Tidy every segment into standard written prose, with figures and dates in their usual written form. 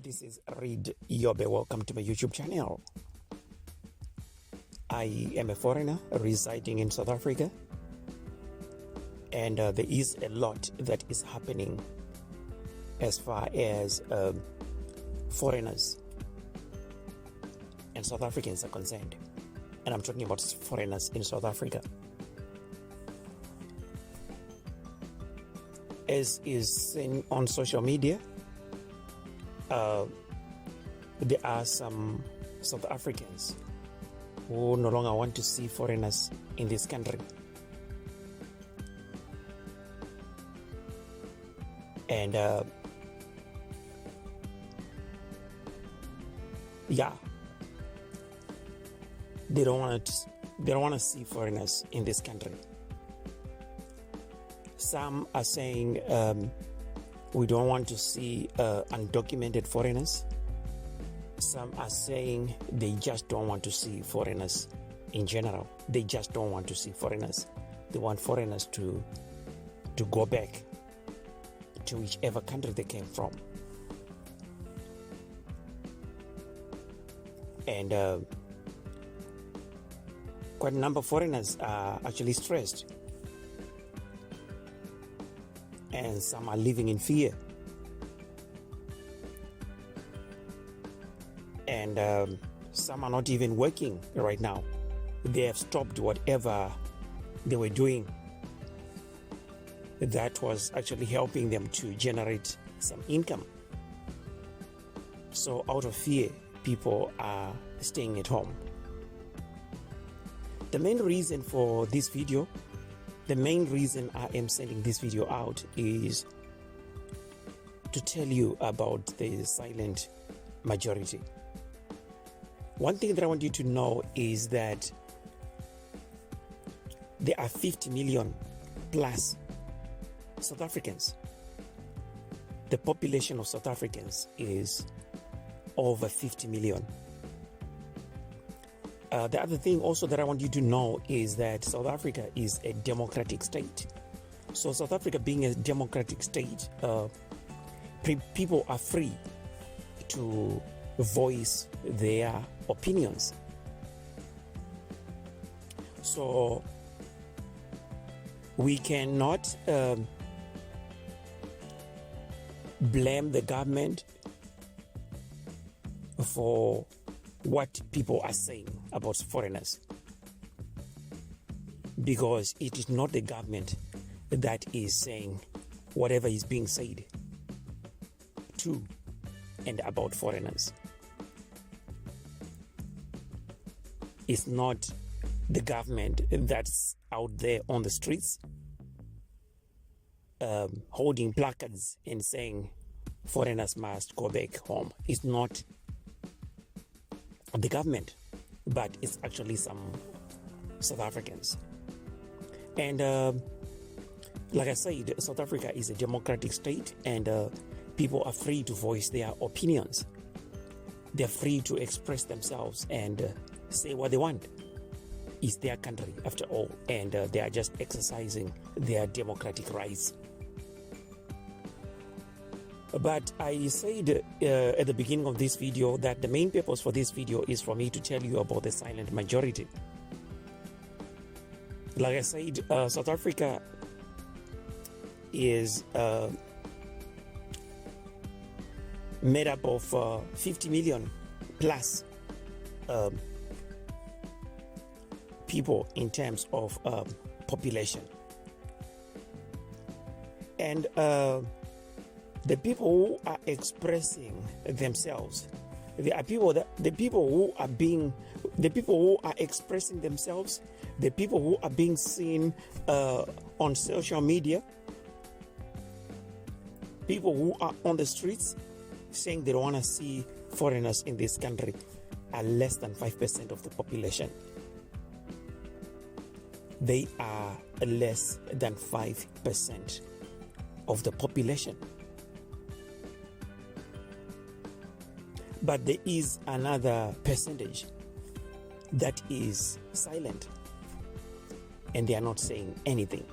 This is Reed Yobe. Welcome to my YouTube channel. I am a foreigner residing in South Africa, and there is a lot that is happening as far as foreigners and South Africans are concerned. And I'm talking about foreigners in South Africa. As is seen on social media, there are some South Africans who no longer want to see foreigners in this country. And they don't want to see foreigners in this country. Some are saying we don't want to see undocumented foreigners. Some are saying they just don't want to see foreigners in general. They just don't want to see foreigners. They want foreigners to go back to whichever country they came from. And quite a number of foreigners are actually stressed. And some are living in fear. And some are not even working right now. They have stopped whatever they were doing that was actually helping them to generate some income. So out of fear, people are staying at home. The main reason for this video, the main reason I am sending this video out is to tell you about the silent majority. One thing that I want you to know is that there are 50 million plus South Africans. The population of South Africans is over 50 million. The other thing also that I want you to know is that South Africa is a democratic state. So South Africa being a democratic state, people are free to voice their opinions. So we cannot blame the government for what people are saying about foreigners, because it is not the government that is saying whatever is being said to and about foreigners. It's not the government that's out there on the streets holding placards and saying foreigners must go back home. It's not the government, but it's actually some South Africans. And like I said, South Africa is a democratic state, and people are free to voice their opinions. They're free to express themselves and say what they want. It's their country after all, and they are just exercising their democratic rights. But I said at the beginning of this video that the main purpose for this video is for me to tell you about the silent majority. Like I said, South Africa is made up of 50 million plus people in terms of population. And the people who are expressing themselves, the people who are expressing themselves, the people who are being seen on social media, people who are on the streets saying they don't want to see foreigners in this country are less than 5% of the population. They are less than 5% of the population. But there is another percentage that is silent, and they are not saying anything.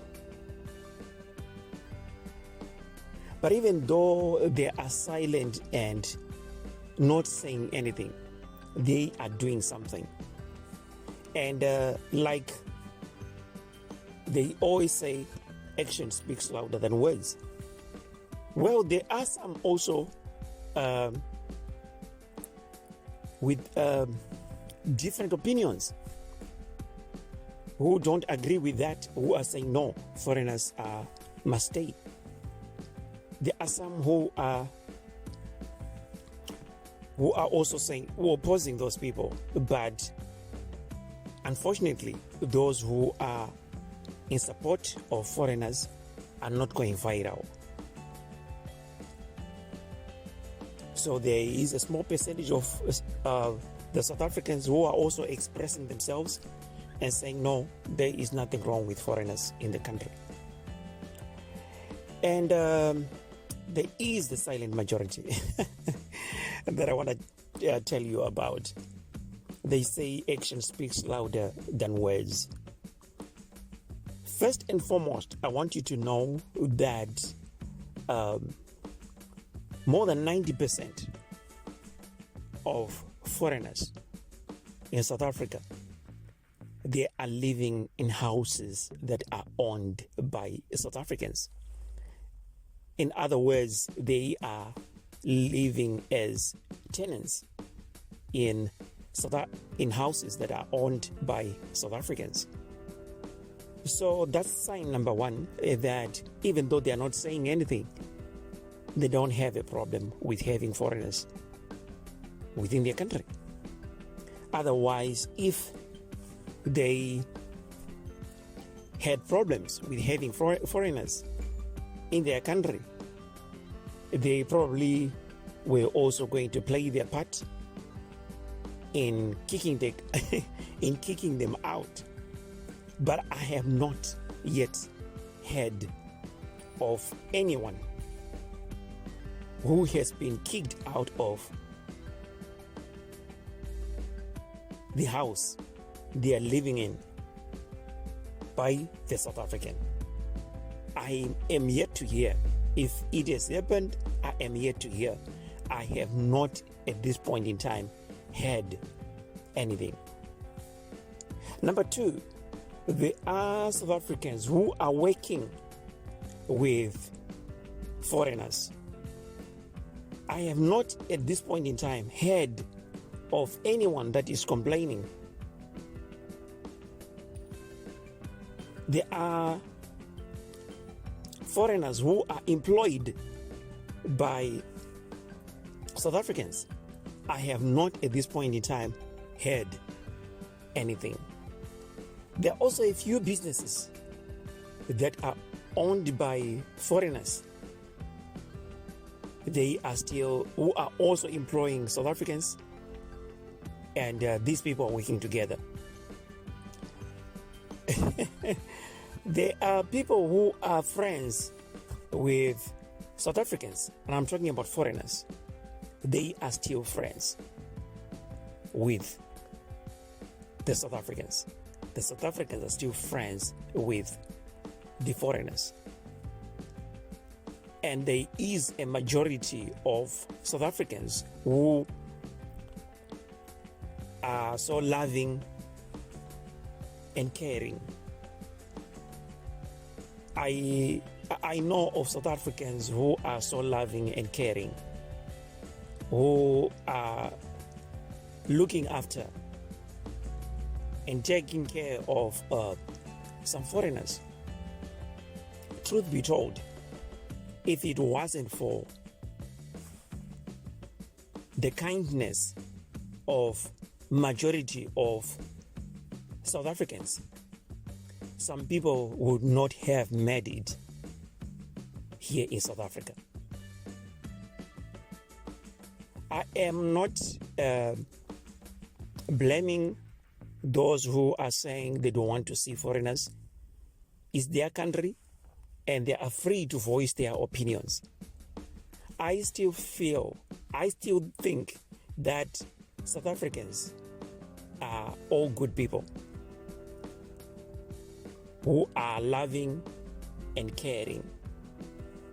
But even though they are silent and not saying anything. They are doing something. And like they always say, action speaks louder than words. Well, there are some also with different opinions who don't agree with that, who are saying no, foreigners must stay. There are some who are also saying, who are opposing those people, but unfortunately, those who are in support of foreigners are not going viral. So there is a small percentage of the South Africans who are also expressing themselves and saying, no, there is nothing wrong with foreigners in the country. And there is the silent majority that I want to tell you about. They say action speaks louder than words. First and foremost, I want you to know that more than 90% of foreigners in South Africa, they are living in houses that are owned by South Africans. In other words, they are living as tenants in houses that are owned by South Africans. So that's sign number one, that even though they are not saying anything, they don't have a problem with having foreigners within their country. Otherwise, if they had problems with having foreigners in their country, they probably were also going to play their part in kicking them out. But I have not yet heard of anyone who has been kicked out of the house they are living in by the South African. I am yet to hear. If it has happened, I am yet to hear. I have not at this point in time heard anything. Number two, there are South Africans who are working with foreigners. I have not at this point in time heard of anyone that is complaining. There are foreigners who are employed by South Africans. I have not at this point in time heard anything. There are also a few businesses that are owned by foreigners. They are still, who are also employing South Africans, and these people are working together. There are people who are friends with South Africans, and I'm talking about foreigners. They are still friends with the South Africans. The South Africans are still friends with the foreigners. And there is a majority of South Africans who are so loving and caring. I know of South Africans who are so loving and caring, who are looking after and taking care of some foreigners. Truth be told, if it wasn't for the kindness of majority of South Africans, some people would not have made it here in South Africa. I am not blaming those who are saying they don't want to see foreigners. It's their country, and they are free to voice their opinions. I still think that South Africans are all good people who are loving and caring.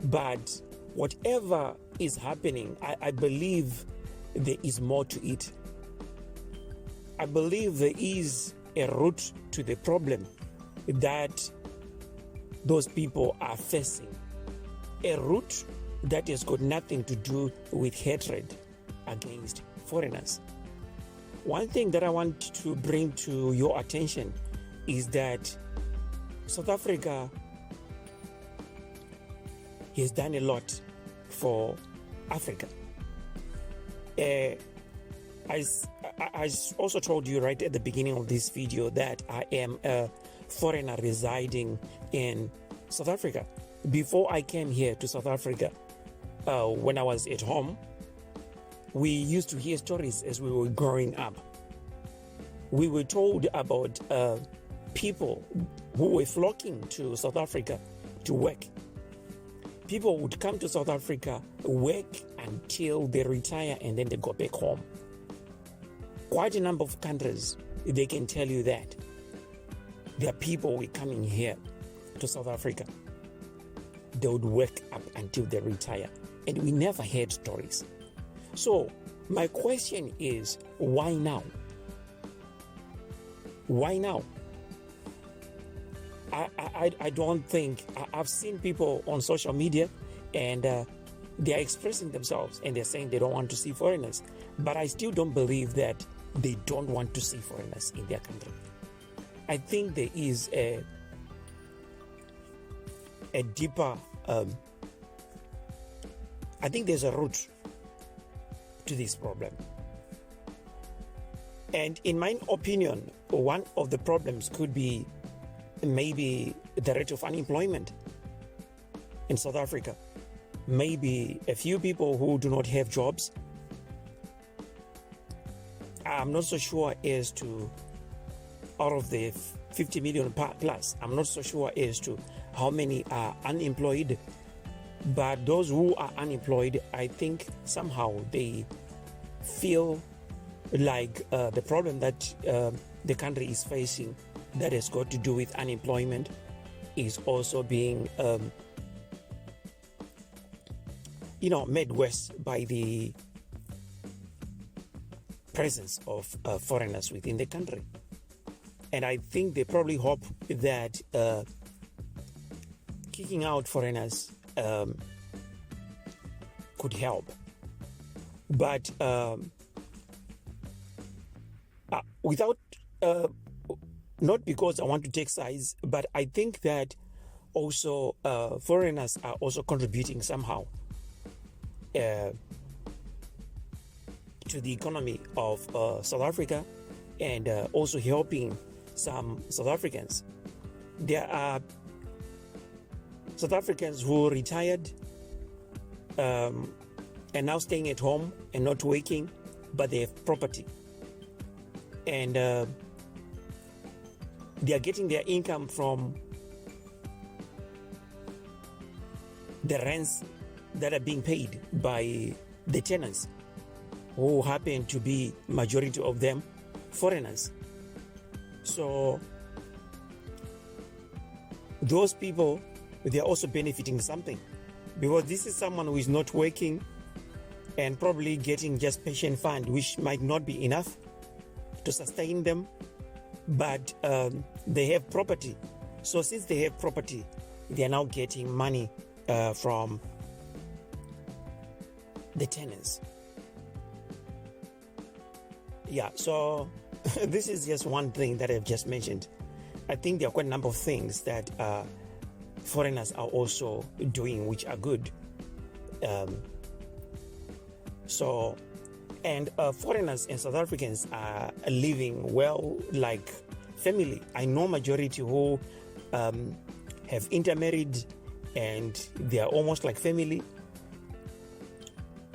But whatever is happening, I believe there is more to it. I believe there is a root to the problem that those people are facing, a root that has got nothing to do with hatred against foreigners. One thing that I want to bring to your attention is that South Africa has done a lot for Africa. I also told you right at the beginning of this video that I am a foreigner residing in South Africa. Before I came here to South Africa, when I was at home, we used to hear stories as we were growing up. We were told about people who were flocking to South Africa to work. People would come to South Africa, work until they retire, and then they go back home. Quite a number of countries, they can tell you that. There are people who are coming here to South Africa. They would work up until they retire. And we never heard stories. So my question is, why now? Why now? I don't think, I've seen people on social media and they are expressing themselves and they're saying they don't want to see foreigners. But I still don't believe that they don't want to see foreigners in their country. I think there is a deeper, I think there's a root to this problem. And in my opinion, one of the problems could be maybe the rate of unemployment in South Africa. Maybe a few people who do not have jobs. I'm not so sure as to, out of the 50 million plus, I'm not so sure as to how many are unemployed. But those who are unemployed, I think somehow they feel like the problem that the country is facing that has got to do with unemployment is also being made worse by the presence of foreigners within the country. And I think they probably hope that kicking out foreigners could help. But without, not because I want to take sides, but I think that also foreigners are also contributing somehow to the economy of South Africa, and also helping some South Africans. There are South Africans who retired and now staying at home and not working, but they have property. And they are getting their income from the rents that are being paid by the tenants, who happen to be majority of them foreigners. So those people, they are also benefiting something, because this is someone who is not working and probably getting just pension fund, which might not be enough to sustain them, but they have property. So since they have property, they are now getting money from the tenants. Yeah, so this is just one thing that I've just mentioned. I think there are quite a number of things that foreigners are also doing which are good. And foreigners and South Africans are living well like family. I know majority who have intermarried and they are almost like family.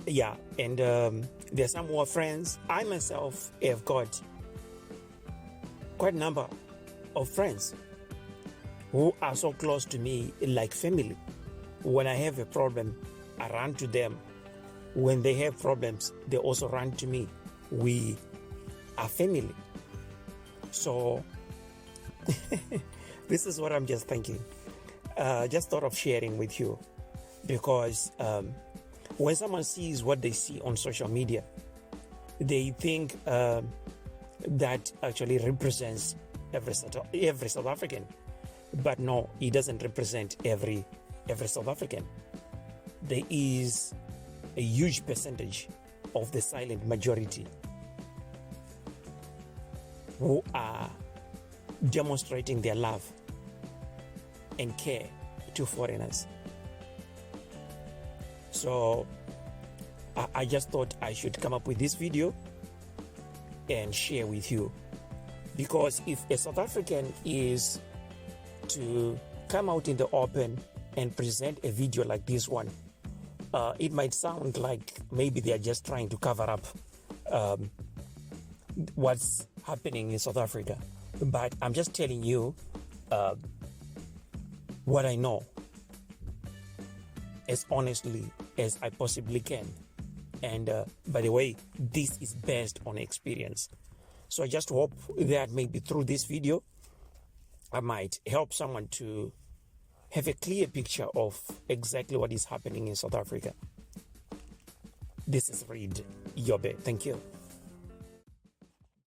Yeah, and there are some who are friends. I myself have got quite a number of friends who are so close to me like family. When I have a problem, I run to them. When they have problems, they also run to me. We are family. So this is what I'm just thinking. Just thought of sharing with you, because when someone sees what they see on social media, they think that actually represents every South African, but no, it doesn't represent every South African. There is a huge percentage of the silent majority who are demonstrating their love and care to foreigners. So I just thought I should come up with this video and share with you, because if a South African is to come out in the open and present a video like this one, it might sound like maybe they are just trying to cover up what's happening in South Africa. But I'm just telling you what I know as honestly as I possibly can. And by the way, this is based on experience. So I just hope that maybe through this video, I might help someone to have a clear picture of exactly what is happening in South Africa. This is Reed Yobe. Thank you.